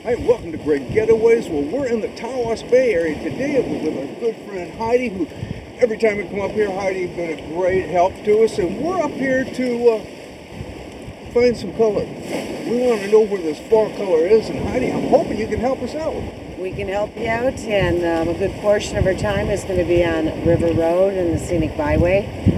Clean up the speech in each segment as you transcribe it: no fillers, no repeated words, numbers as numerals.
Hi, welcome to Great Getaways. Well, we're in the Tawas Bay area today with our good friend Heidi, who every time we come up here, Heidi's been a great help to us, and we're up here to find some color. We want to know where this fall color is, and Heidi, I'm hoping you can help us out. We can help you out, and a good portion of our time is going to be on River Road and the Scenic Byway.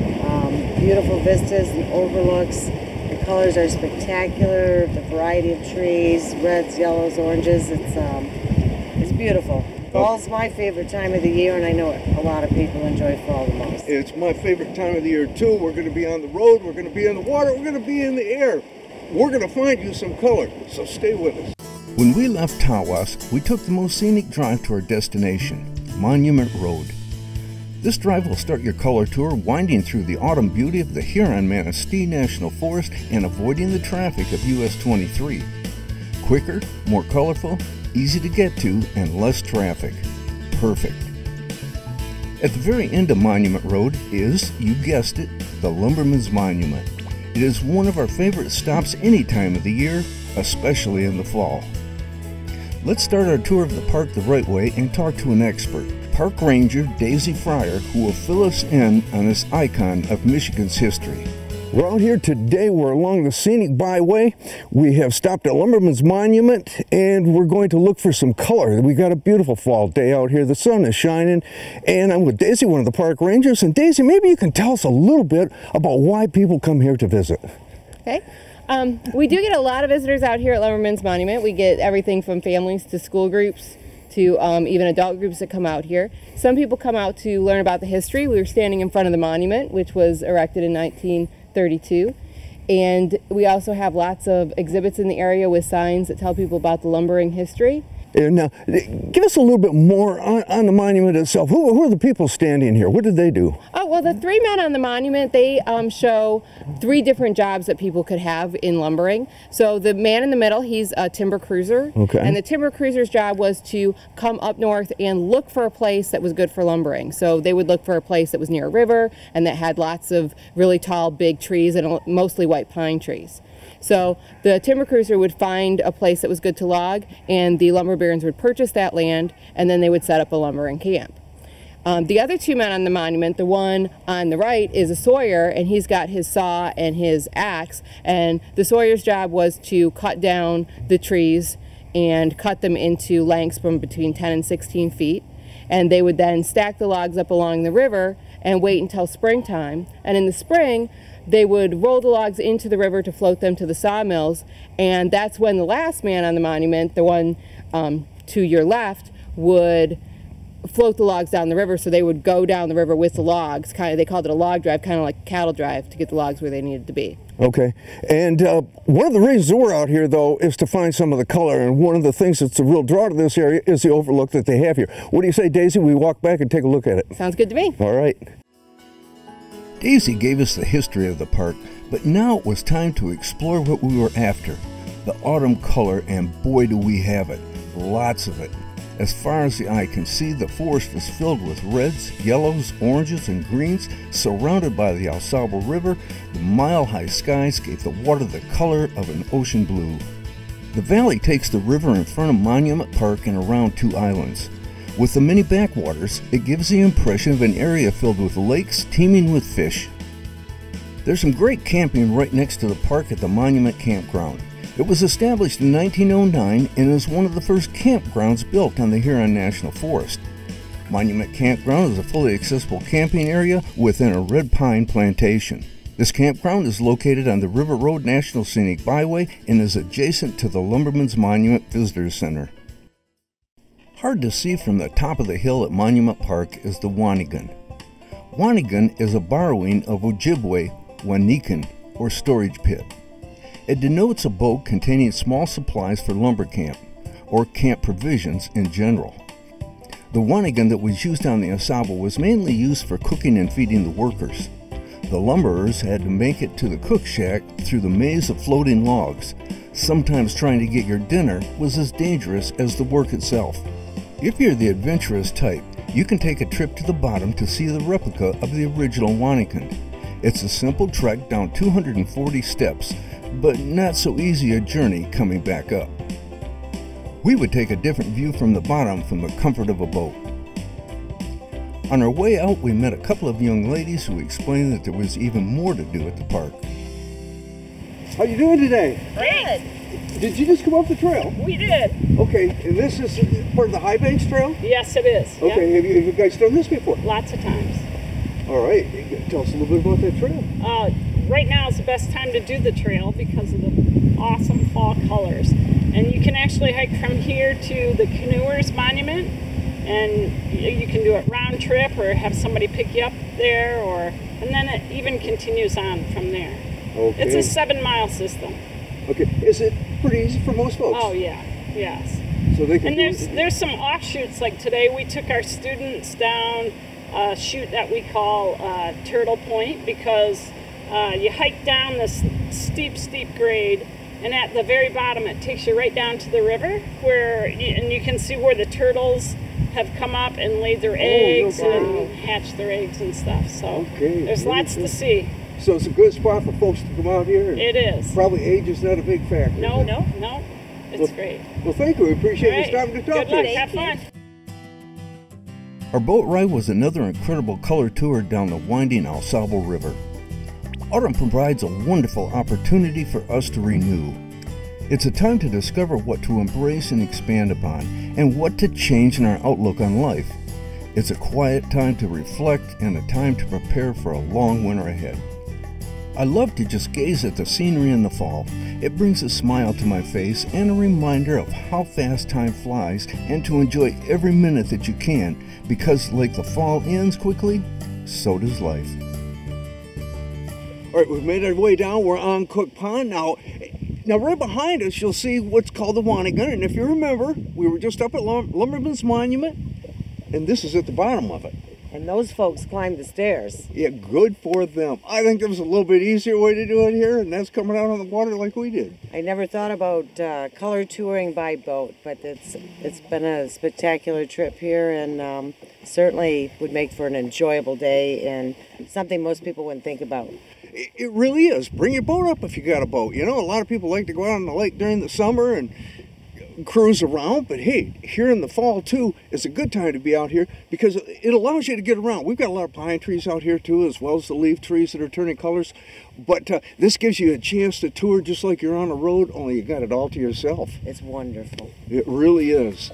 Beautiful vistas and overlooks. The colors are spectacular. The variety of trees, reds, yellows, oranges. It's beautiful. Fall's my favorite time of the year, and I know a lot of people enjoy fall the most. It's my favorite time of the year too. We're going to be on the road. We're going to be in the water. We're going to be in the air. We're going to find you some color, so stay with us. When we left Tawas, we took the most scenic drive to our destination, Monument Road. This drive will start your color tour winding through the autumn beauty of the Huron-Manistee National Forest and avoiding the traffic of US-23. Quicker, more colorful, easy to get to, and less traffic. Perfect. At the very end of Monument Road is, you guessed it, the Lumberman's Monument. It is one of our favorite stops any time of the year, especially in the fall. Let's start our tour of the park the right way and talk to an expert, Park Ranger Daisy Fryer, who will fill us in on this icon of Michigan's history. We're out here today. We're along the Scenic Byway. We have stopped at Lumberman's Monument, and we're going to look for some color. We got a beautiful fall day out here. The sun is shining, and I'm with Daisy, one of the park rangers. And Daisy, maybe you can tell us a little bit about why people come here to visit. Okay. We do get a lot of visitors out here at Lumberman's Monument. We get everything from families to school groups to even adult groups that come out here. Some people come out to learn about the history. We were standing in front of the monument, which was erected in 1932. And we also have lots of exhibits in the area with signs that tell people about the lumbering history. And now, give us a little bit more on the monument itself. Who are the people standing here? What did they do? Oh, well, the three men on the monument, they show three different jobs that people could have in lumbering. So the man in the middle, he's a timber cruiser. Okay. And the timber cruiser's job was to come up north and look for a place that was good for lumbering. So they would look for a place that was near a river and that had lots of really tall, big trees and mostly white pine trees. So the timber cruiser would find a place that was good to log, and the lumber barons would purchase that land, and then they would set up a lumbering camp. The other two men on the monument, the one on the right is a sawyer, and he's got his saw and his axe, and the sawyer's job was to cut down the trees and cut them into lengths from between 10 and 16 feet. And they would then stack the logs up along the river and wait until springtime. And in the spring, they would roll the logs into the river to float them to the sawmills. And that's when the last man on the monument, the one to your left, would float the logs down the river. So they would go down the river with the logs. They called it a log drive, kind of like a cattle drive, to get the logs where they needed to be. Okay, and one of the reasons we're out here, though, is to find some of the color, and one of the things that's a real draw to this area is the overlook that they have here. What do you say, Daisy? We walk back and take a look at it. Sounds good to me. All right. Daisy gave us the history of the park, but now it was time to explore what we were after, the autumn color, and boy do we have it, lots of it. As far as the eye can see, the forest is filled with reds, yellows, oranges, and greens. Surrounded by the AuSable River, the mile-high skies gave the water the color of an ocean blue. The valley takes the river in front of Monument Park and around two islands. With the many backwaters, it gives the impression of an area filled with lakes teeming with fish. There's some great camping right next to the park at the Monument Campground. It was established in 1909 and is one of the first campgrounds built on the Huron National Forest. Monument Campground is a fully accessible camping area within a red pine plantation. This campground is located on the River Road National Scenic Byway and is adjacent to the Lumberman's Monument Visitor Center. Hard to see from the top of the hill at Monument Park is the Wanigan. Wanigan is a borrowing of Ojibwe Wanikan, or storage pit. It denotes a boat containing small supplies for lumber camp, or camp provisions in general. The Wanigan that was used on the AuSable was mainly used for cooking and feeding the workers. The lumberers had to make it to the cook shack through the maze of floating logs. Sometimes trying to get your dinner was as dangerous as the work itself. If you're the adventurous type, you can take a trip to the bottom to see the replica of the original Wanigan. It's a simple trek down 240 steps, but not so easy a journey coming back up. We would take a different view from the bottom from the comfort of a boat. On our way out, we met a couple of young ladies who explained that there was even more to do at the park. How you doing today? Good. Did you just come up the trail? We did. Okay, and this is part of the High Banks Trail? Yes, it is. Okay, Yep. have you guys done this before? Lots of times. All right, tell us a little bit about that trail. Right now is the best time to do the trail because of the awesome fall colors. And you can actually hike from here to the Canoers Monument, and you can do it round trip or have somebody pick you up there, and then it even continues on from there. Okay. It's a 7-mile system. Okay, is it pretty easy for most folks? Oh yeah, yes. So they can. And there's some offshoots. Like today, we took our students down a chute that we call Turtle Point, because you hike down this steep grade, and at the very bottom it takes you right down to the river, and you can see where the turtles have come up and laid their eggs and hatched their eggs and stuff. So there's lots to see. So it's a good spot for folks to come out here. It is. Probably age is not a big factor. No. It's great. Well, thank you. We appreciate you All right. stopping to talk Good luck. to us. Have fun. Our boat ride was another incredible color tour down the winding AuSable River. Autumn provides a wonderful opportunity for us to renew. It's a time to discover what to embrace and expand upon, and what to change in our outlook on life. It's a quiet time to reflect and a time to prepare for a long winter ahead. I love to just gaze at the scenery in the fall. It brings a smile to my face and a reminder of how fast time flies, and to enjoy every minute that you can, because like the fall ends quickly, so does life. All right, we've made our way down. We're on Cook Pond now. Now, right behind us, you'll see what's called the Wanigan. And if you remember, we were just up at Lumberman's Monument, and this is at the bottom of it. And those folks climbed the stairs. Yeah, good for them. I think there was a little bit easier way to do it here, and that's coming out on the water like we did. I never thought about color touring by boat, but it's been a spectacular trip here, and certainly would make for an enjoyable day and something most people wouldn't think about. It really is. Bring your boat up if you got a boat. You know, a lot of people like to go out on the lake during the summer and cruise around, but hey, here in the fall too, it's a good time to be out here because it allows you to get around. We've got a lot of pine trees out here too, as well as the leaf trees that are turning colors, but this gives you a chance to tour just like you're on a road, only you got it all to yourself. It's wonderful. It really is.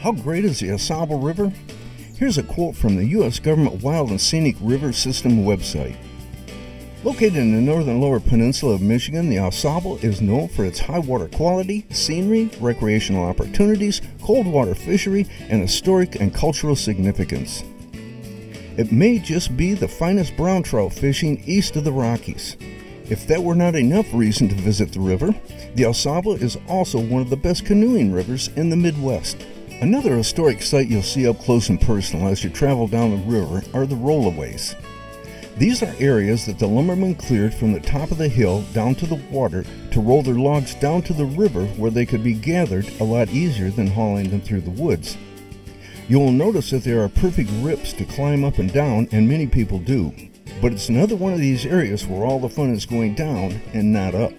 How great is the AuSable River? Here's a quote from the U.S. Government Wild and Scenic River System website. Located in the northern lower peninsula of Michigan, the AuSable is known for its high water quality, scenery, recreational opportunities, cold water fishery, and historic and cultural significance. It may just be the finest brown trout fishing east of the Rockies. If that were not enough reason to visit the river, the AuSable is also one of the best canoeing rivers in the Midwest. Another historic site you'll see up close and personal as you travel down the river are the rollaways. These are areas that the lumbermen cleared from the top of the hill down to the water to roll their logs down to the river, where they could be gathered a lot easier than hauling them through the woods. You will notice that there are perfect rips to climb up and down, and many people do. But it's another one of these areas where all the fun is going down and not up.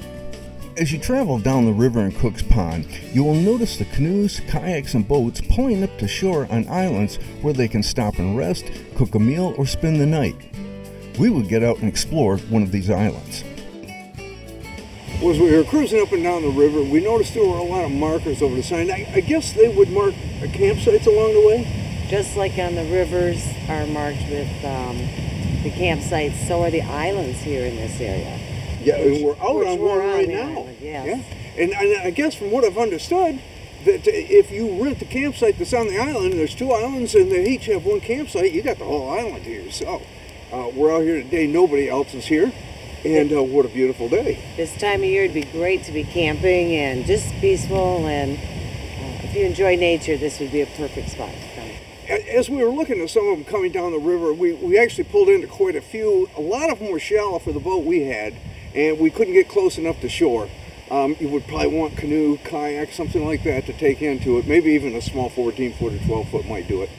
As you travel down the river in Cook's Pond, you will notice the canoes, kayaks, and boats pulling up to shore on islands where they can stop and rest, cook a meal, or spend the night. We would get out and explore one of these islands. Well, as we were cruising up and down the river, we noticed there were a lot of markers over the sign. I guess they would mark campsites along the way? Just like on the rivers are marked with the campsites, so are the islands here in this area. Yeah, and we're out on one right now. Island, yes. Yeah. And I guess from what I've understood, that if you rent the campsite that's on the island, there's 2 islands and they each have 1 campsite, you got the whole island to yourself. We're out here today, nobody else is here, and what a beautiful day. This time of year it'd be great to be camping and just peaceful, and if you enjoy nature, this would be a perfect spot to come. As we were looking at some of them coming down the river, we actually pulled into quite a few. A lot of them were shallow for the boat we had, and we couldn't get close enough to shore. You would probably want canoe, kayak, something like that to take into it. Maybe even a small 14-foot or 12-foot might do it.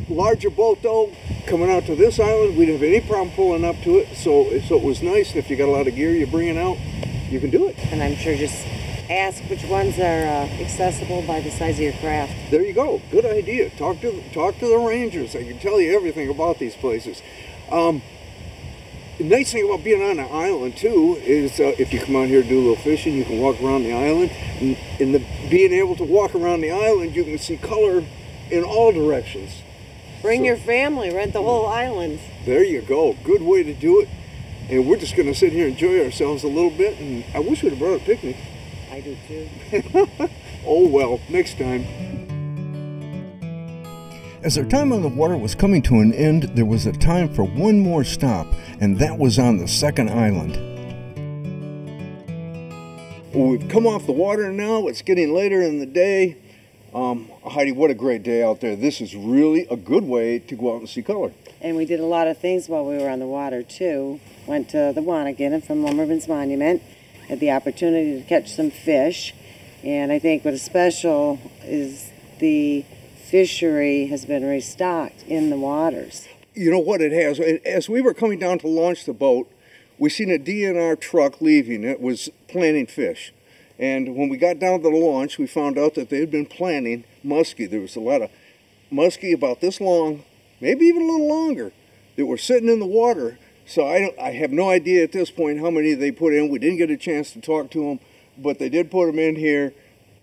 Larger boat though, coming out to this island, we didn't have any problem pulling up to it. So it was nice. And if you got a lot of gear you're bringing out, you can do it. And I'm sure just ask which ones are accessible by the size of your craft. There you go. Good idea. Talk to the rangers. They can tell you everything about these places. The nice thing about being on an island too is if you come out here and do a little fishing, you can walk around the island. And being able to walk around the island, you can see color in all directions. Bring your family, rent the whole island. There you go. Good way to do it. And we're just going to sit here and enjoy ourselves a little bit. And I wish we'd have brought a picnic. I do too. Oh well, next time. As our time on the water was coming to an end, there was a time for one more stop, and that was on the second island. Well, we've come off the water now. It's getting later in the day. Heidi, what a great day out there. This is really a good way to go out and see color. And we did a lot of things while we were on the water too. Went to the Wanagan from Lumberman's Monument. Had the opportunity to catch some fish. And I think what is special is the fishery has been restocked in the waters. You know what it has? As we were coming down to launch the boat, we seen a DNR truck leaving. It was planting fish. And when we got down to the launch, we found out that they had been planting muskie. There was a lot of muskie about this long, maybe even a little longer, that were sitting in the water. So I have no idea at this point how many they put in. We didn't get a chance to talk to them, but they did put them in here.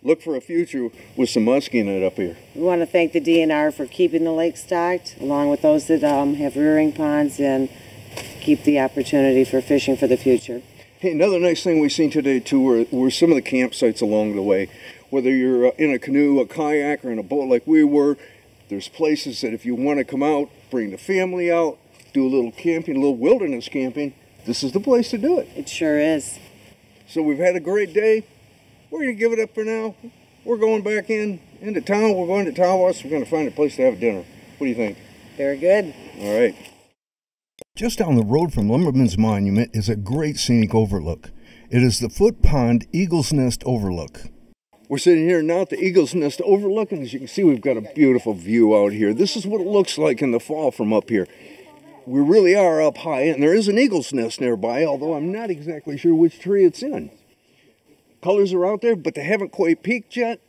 Look for a future with some muskie in it up here. We want to thank the DNR for keeping the lake stocked, along with those that have rearing ponds and keep the opportunity for fishing for the future. Hey, another nice thing we've seen today too were some of the campsites along the way. Whether you're in a canoe, a kayak, or in a boat like we were, there's places that if you want to come out, bring the family out, do a little camping, a little wilderness camping, this is the place to do it. It sure is. So we've had a great day. We're going to give it up for now. We're going back into town. We're going to Tawas. We're going to find a place to have dinner. What do you think? Very good. All right. Just down the road from Lumberman's Monument is a great scenic overlook. It is the Foot Pond Eagle's Nest Overlook. We're sitting here now at the Eagle's Nest Overlook, and as you can see, we've got a beautiful view out here. This is what it looks like in the fall from up here. We really are up high, and there is an eagle's nest nearby, although I'm not exactly sure which tree it's in. Colors are out there, but they haven't quite peaked yet,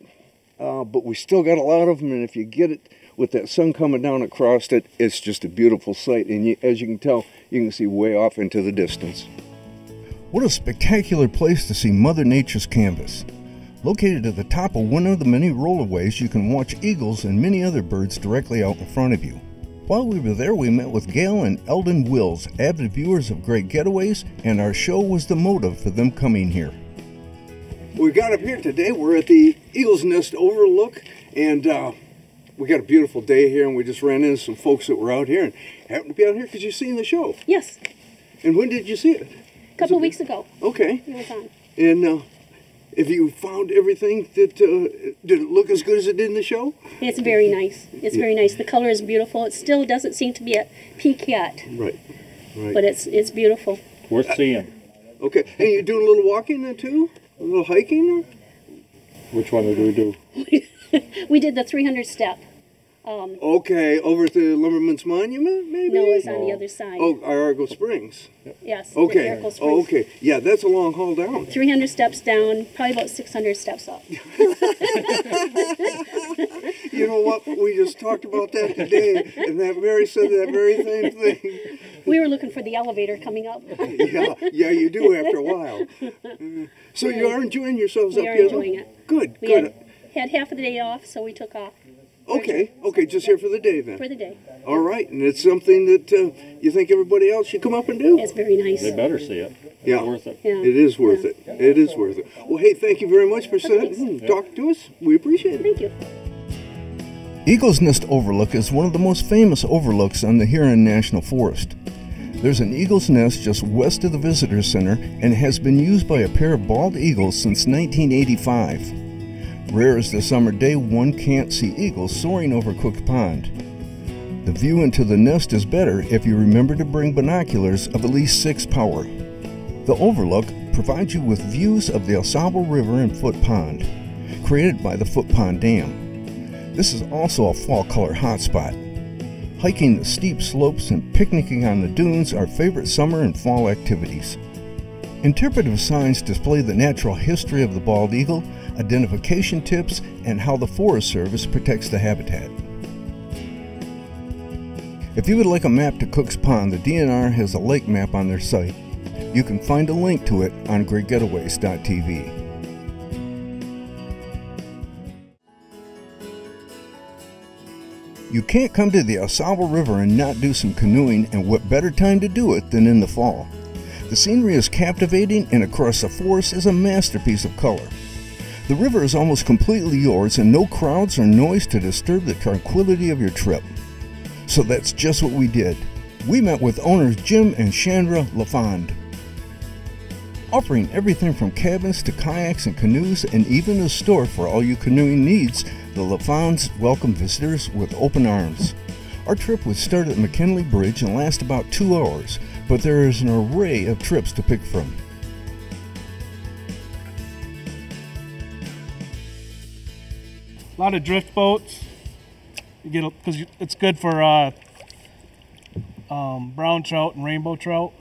but we still got a lot of them, and if you get it with that sun coming down across it, it's just a beautiful sight, and as you can tell, you can see way off into the distance. What a spectacular place to see Mother Nature's canvas. Located at the top of one of the many rollerways, you can watch eagles and many other birds directly out in front of you. While we were there, we met with Gail and Eldon Wills, avid viewers of Great Getaways, and our show was the motive for them coming here. We got up here today. We're at the Eagle's Nest Overlook, and we got a beautiful day here, and we just ran into some folks that were out here and happened to be out here because you've seen the show. Yes. And when did you see it? A couple of weeks ago. Okay. It was on. And if you found everything, that did it look as good as it did in the show? It's very nice. It's very nice. The color is beautiful. It still doesn't seem to be at peak yet. Right. Right. But it's beautiful. Worth seeing. Okay. And you're doing a little walking then too? A little hiking? Which one did we do? We did the 300 step. Okay, over at the Lumberman's Monument, maybe? No, it's on the other side. Oh, Argo Springs. Yes. Okay. The Argo Springs. Oh, okay. Yeah, that's a long haul down. 300 steps down, probably about 600 steps up. You know what? We just talked about that today, and that Mary said that very same thing. We were looking for the elevator coming up. Yeah, you do after a while. So you are enjoying yourselves up here? We are enjoying it. Good, We good. had half of the day off, so we took off. Okay, okay, just here for the day then. For the day. All right, and it's something that you think everybody else should come up and do? It's very nice. They better see it. Yeah. It's worth it. Yeah. It is worth it. It is worth it. Well, hey, thank you very much for sitting and talking to us. We appreciate it. Thank you. Eagle's Nest Overlook is one of the most famous overlooks on the Huron National Forest. There's an eagle's nest just west of the Visitor Center and has been used by a pair of bald eagles since 1985. Rare as the summer day, one can't see eagles soaring over Cook's Pond. The view into the nest is better if you remember to bring binoculars of at least 6 power. The overlook provides you with views of the AuSable River and Foot Pond, created by the Foot Pond Dam. This is also a fall color hotspot. Hiking the steep slopes and picnicking on the dunes are favorite summer and fall activities. Interpretive signs display the natural history of the bald eagle, identification tips, and how the Forest Service protects the habitat. If you would like a map to Cook's Pond, the DNR has a lake map on their site. You can find a link to it on greatgetaways.tv. You can't come to the AuSable River and not do some canoeing, and what better time to do it than in the fall. The scenery is captivating, and across the forest is a masterpiece of color. The river is almost completely yours, and no crowds or noise to disturb the tranquility of your trip. So that's just what we did. We met with owners Jim and Chandra LaFond. Offering everything from cabins to kayaks and canoes, and even a store for all your canoeing needs, the LaFonds welcome visitors with open arms. Our trip would start at McKinley Bridge and last about 2 hours, but there is an array of trips to pick from. A lot of drift boats. You get because it's good for brown trout and rainbow trout.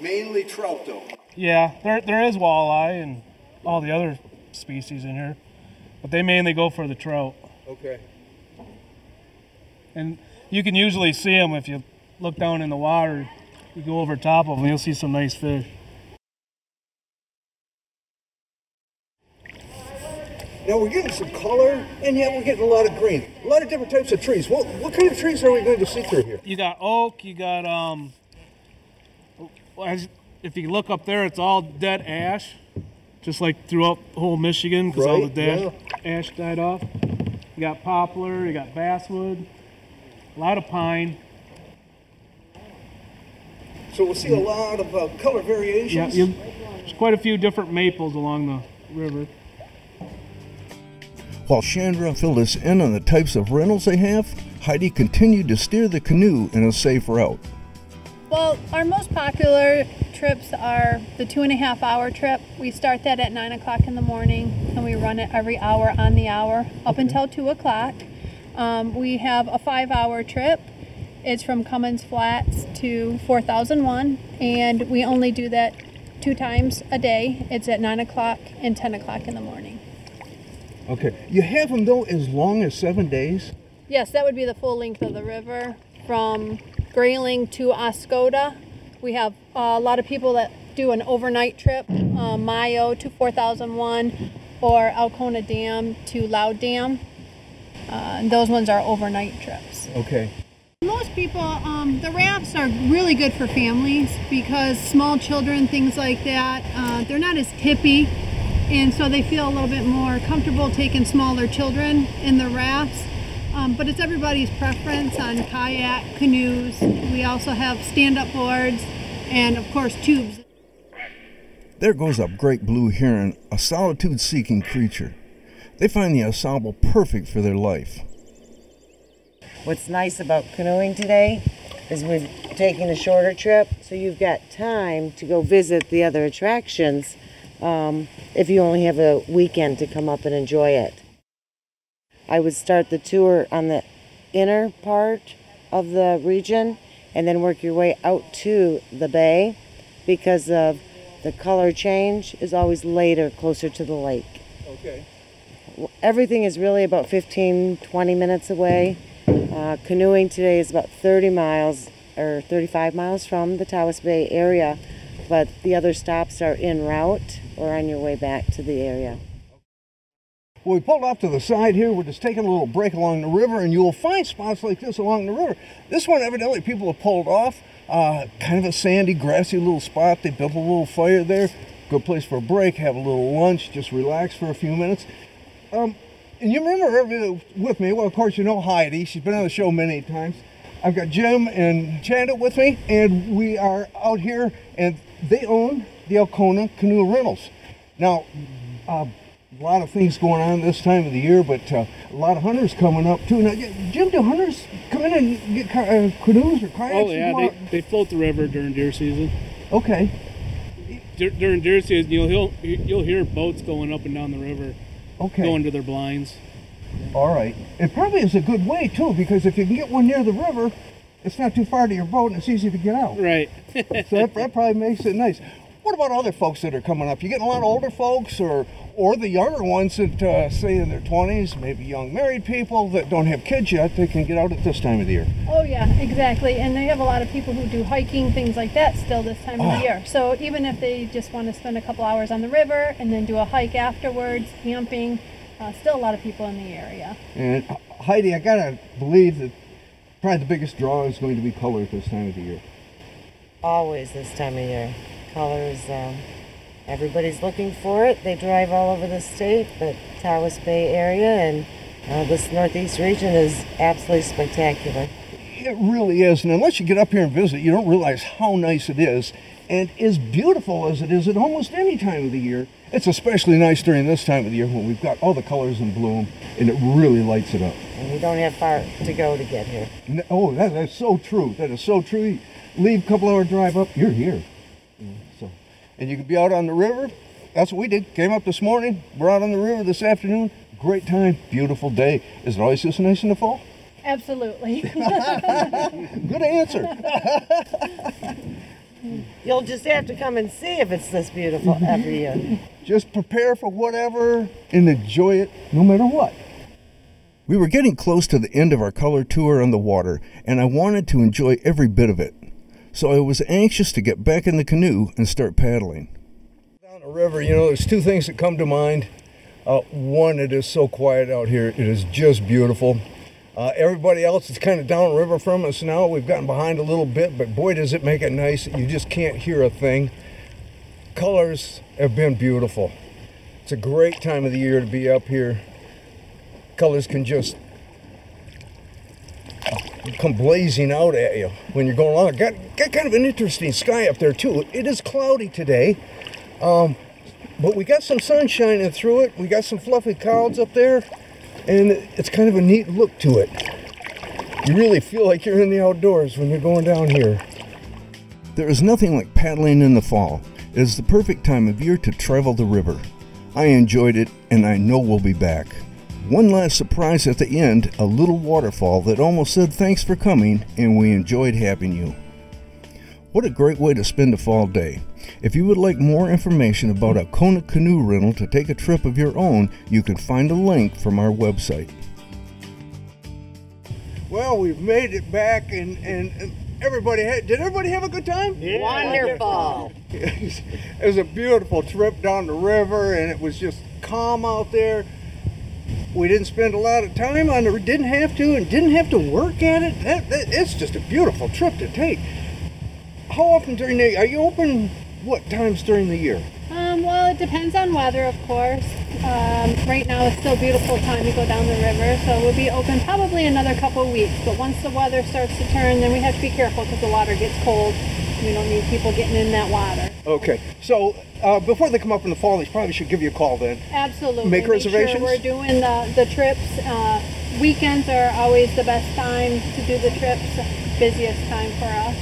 Mainly trout, though. Yeah, there is walleye and all the other species in here, but they mainly go for the trout. Okay. And you can usually see them if you look down in the water. You go over top of them, you'll see some nice fish. Now we're getting some color, and yet we're getting a lot of green. A lot of different types of trees. What kind of trees are we going to see through here? You got oak, you got if you look up there, it's all dead ash, just like throughout whole Michigan, because all the dead ash died off. You got poplar, you got basswood, a lot of pine. So we'll see a lot of color variations. Yeah, there's quite a few different maples along the river. While Chandra filled us in on the types of rentals they have, Heidi continued to steer the canoe in a safe route. Well, our most popular trips are the 2.5 hour trip. We start that at 9 o'clock in the morning, and we run it every hour on the hour up until 2 o'clock. We have a 5-hour trip. It's from Cummins Flats to 4001, and we only do that 2 times a day. It's at 9 o'clock and 10 o'clock in the morning. Okay, you have them though as long as 7 days? Yes, that would be the full length of the river from Grayling to Oscoda. We have a lot of people that do an overnight trip, Mayo to 4001 or Alcona Dam to Loud Dam. And those ones are overnight trips. Okay. Most people, the rafts are really good for families because small children, things like that, they're not as tippy, and so they feel a little bit more comfortable taking smaller children in the rafts. But it's everybody's preference on kayak, canoes. We also have stand-up boards and, of course, tubes. There goes a great blue heron, a solitude-seeking creature. They find the AuSable perfect for their life. What's nice about canoeing today is we're taking a shorter trip, so you've got time to go visit the other attractions if you only have a weekend to come up and enjoy it. I would start the tour on the inner part of the region and then work your way out to the bay because of the color change is always later, closer to the lake. Okay. Everything is really about 15-20 minutes away. Canoeing today is about 30 miles or 35 miles from the Tawas Bay area, but the other stops are en route or on your way back to the area. Well, we pulled off to the side here. We're just taking a little break along the river, and you'll find spots like this along the river. This one, evidently, people have pulled off. Kind of a sandy, grassy little spot. They built a little fire there. Good place for a break, have a little lunch, just relax for a few minutes. And you remember with me, well, of course, you know Heidi. She's been on the show many times. I've got Jim and Chanda with me, and we are out here, and they own the Alcona Canoe Rentals. Now, a lot of things going on this time of the year, but a lot of hunters coming up too. Now, Jim, do hunters come in and get canoes or kayaks? Oh yeah, they float the river during deer season. Okay. During deer season, you'll hear boats going up and down the river, going to their blinds. All right. It probably is a good way too, because if you can get one near the river, it's not too far to your boat and it's easy to get out. Right. So that probably makes it nice. What about other folks that are coming up? You getting a lot of older folks, or the younger ones that say in their 20s, maybe young married people that don't have kids yet, they can get out at this time of the year? Oh yeah, exactly. And they have a lot of people who do hiking, things like that still this time of the year. So even if they just want to spend a couple hours on the river and then do a hike afterwards, camping, still a lot of people in the area. And Heidi, I gotta believe that probably the biggest draw is going to be color at this time of the year. Always this time of year. Colors, everybody's looking for it. They drive all over the state, but Tawas Bay area and this northeast region is absolutely spectacular. It really is, and unless you get up here and visit, you don't realize how nice it is. And as beautiful as it is at almost any time of the year, it's especially nice during this time of the year when we've got all the colors in bloom, and it really lights it up. And you don't have far to go to get here. Oh, that's so true. That is so true. Leave a couple hour drive up, you're here. So, and you can be out on the river. That's what we did. Came up this morning. We're out on the river this afternoon. Great time. Beautiful day. Is it always this nice in the fall? Absolutely. Good answer. You'll just have to come and see if it's this beautiful every year. Just prepare for whatever and enjoy it no matter what. We were getting close to the end of our color tour on the water, and I wanted to enjoy every bit of it. So I was anxious to get back in the canoe and start paddling. Down the river, you know, there's two things that come to mind. One, it is so quiet out here. It is just beautiful. Everybody else is kind of downriver from us now. We've gotten behind a little bit, but boy, does it make it nice. You just can't hear a thing. Colors have been beautiful. It's a great time of the year to be up here. Colors can just come blazing out at you when you're going along. Got kind of an interesting sky up there too. It is cloudy today, but we got some sun shining through it. We got some fluffy clouds up there, and it's kind of a neat look to it. You really feel like you're in the outdoors when you're going down here. There is nothing like paddling in the fall. It is the perfect time of year to travel the river. I enjoyed it, and I know we'll be back. One last surprise at the end, a little waterfall that almost said thanks for coming, and we enjoyed having you. What a great way to spend a fall day. If you would like more information about a Alcona canoe rental to take a trip of your own, you can find a link from our website. Well, we've made it back, and did everybody have a good time? Yeah. Wonderful. It was a beautiful trip down the river, and it was just calm out there. We didn't spend a lot of time on it, didn't have to work at it. It's just a beautiful trip to take. How often during the year? Are you open what times during the year? Well, it depends on weather, of course. Right now it's still a beautiful time to go down the river, so we'll be open probably another couple of weeks. But once the weather starts to turn, then we have to be careful because the water gets cold. We don't need people getting in that water. Okay, so before they come up in the fall, they probably should give you a call then. Absolutely. Make reservations? Sure we're doing the trips. Weekends are always the best time to do the trips, busiest time for us.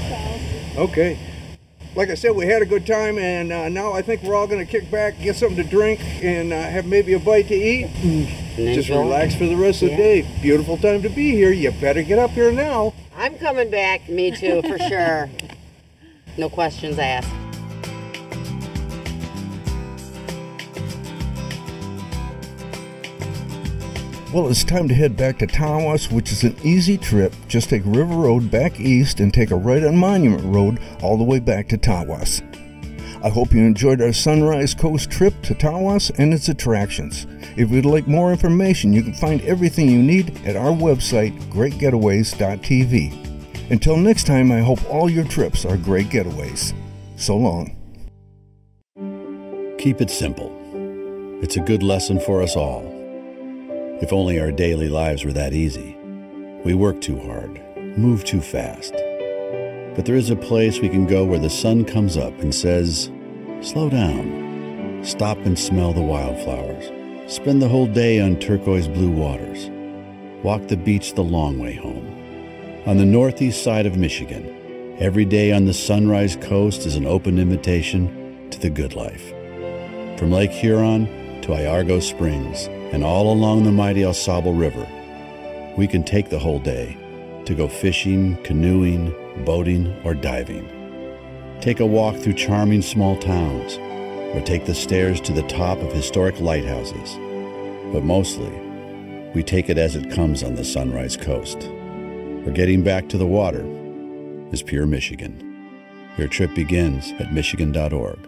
So. Okay. Like I said, we had a good time, and now I think we're all going to kick back, get something to drink, and have maybe a bite to eat, and just relax for the rest of the day. Beautiful time to be here. You better get up here now. I'm coming back. Me too, for sure. No questions asked. Well, it's time to head back to Tawas, which is an easy trip. Just take River Road back east and take a right on Monument Road all the way back to Tawas. I hope you enjoyed our Sunrise Coast trip to Tawas and its attractions. If you'd like more information, you can find everything you need at our website, greatgetaways.tv. Until next time, I hope all your trips are great getaways. So long. Keep it simple. It's a good lesson for us all. If only our daily lives were that easy. We work too hard, move too fast. But there is a place we can go where the sun comes up and says, slow down, stop and smell the wildflowers, spend the whole day on turquoise blue waters, walk the beach the long way home. On the northeast side of Michigan, every day on the Sunrise Coast is an open invitation to the good life. From Lake Huron to Iargo Springs and all along the mighty AuSable River, we can take the whole day to go fishing, canoeing, boating, or diving. Take a walk through charming small towns, or take the stairs to the top of historic lighthouses. But mostly, we take it as it comes on the Sunrise Coast, where getting back to the water is pure Michigan. Your trip begins at michigan.org.